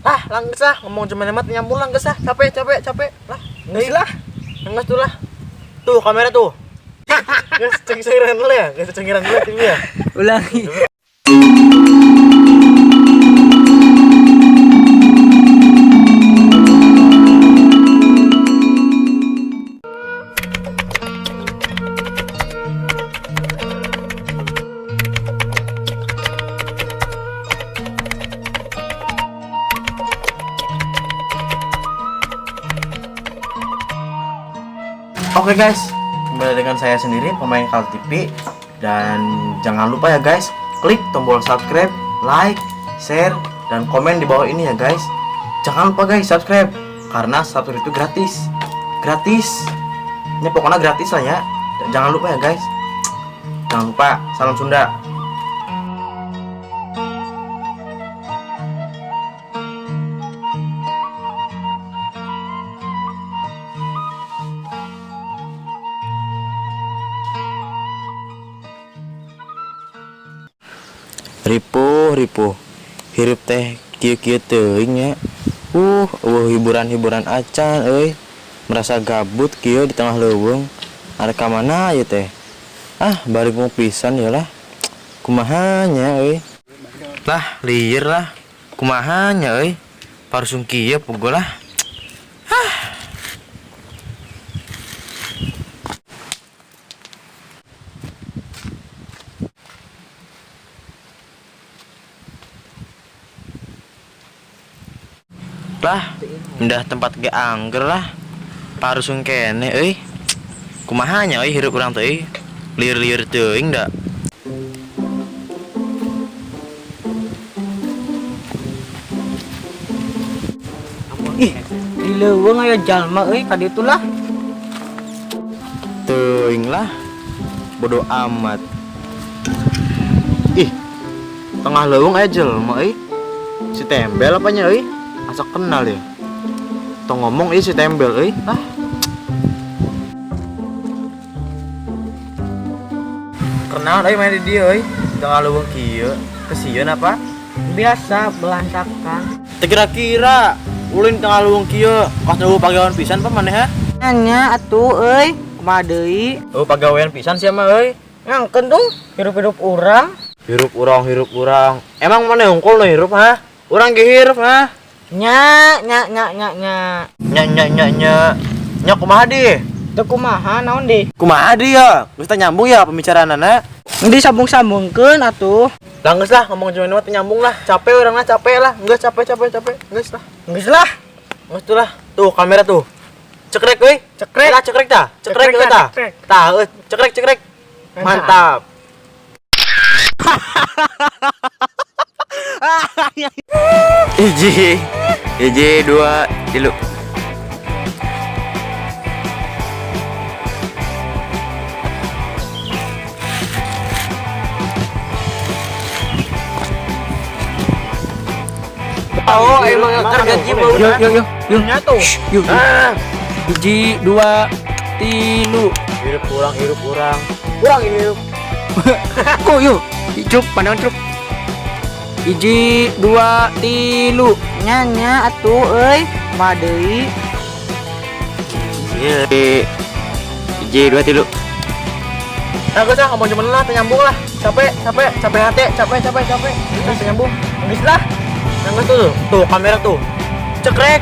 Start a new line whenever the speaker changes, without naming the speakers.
Ah, langgeus lah ngomong cuma hemat nyambung langgeus lah. Capek lah. Geus lah. Geus tuh lah. Tuh kamera tuh. Geus cengcengiran dulu ya. Geus cengcengiran dulu TV ya.
Ulangi.
Oke guys, kembali dengan saya sendiri pemain Kal TV. Dan jangan lupa ya guys, klik tombol subscribe, like, share, dan komen di bawah ini ya guys. Jangan lupa guys subscribe, karena subscribe itu gratis. Gratis. Ini pokoknya gratis lah ya. Jangan lupa ya guys. Jangan lupa, salam Sunda. Ripuh hirup teh kieu-kieu teuing nya. Hiburan-hiburan acan euy. Merasa gabut kieu di tengah leuweung. Are ka mana ieu teh? Bari mau pisan ya lah. Kumaha nya euy? Lah, lieur lah. Kumaha nya euy? Parsung kieu pugol lah. Lah, pindah tempat ge angger lah. Parusung kene euy. Kumaha nya euy hirup urang teh euy? Lieur-lieur teuing da.
Ih, di leuweung aya jalma euy ka ditu lah.
Teuing lah. Bodo amat. Ih, tengah leuweung aya jelema euy. Si Tembel apanya euy? Asa kenal ya. Tong ngomong si Tembel euy. Kenal euy main di dieu euy. Tengah leuweung kieu. Kesieun apa?
Biasa belantakan.
Teu kira-kira ulin tengah leuweung kieu pas nunggu pagawean pisan pa maneh ha?
Nya atuh euy, kumaha deui?
Oh, pagawean pisan sia mah euy.
Ngangkeun dong hirup-hirup urang.
Hirup urang. Emang maneh hungkul nu hirup ha? Urang ge hirup ha?
Nya.
Nya kumaha di?
Teu kumaha naon di?
Kumaha di ya? Geus teh nyambung ya pembicaraanana?
Disambung-sambungkeun atuh.
Lah geus lah ngomong cuma mah teh nyambung lah. Capek urangna capek lah. Geus capek. Geus lah. Geus tuh lah. Tuh kamera tuh. Cekrek euy. Cekrek tah. Cekrek tah. Tah, cekrek. Mantap. Hiji, 2, 3. Oh, emang kerja gaji mau.
Yuk.
Nyatu.
Yuk. 1, 2, 3.
Hirup urang. Urang hirup.
Kok yuk. Cuk, pandangan cuk. 1, 2, 3. Nya atuh euy, kumaha deui?
1, 2, 3. Nah, geus ngomong cuman lah, nyambung lah. Capek hati, capek. Geus nyambung. Geus lah. Nah, geus tuh kamera tuh. Cekrek.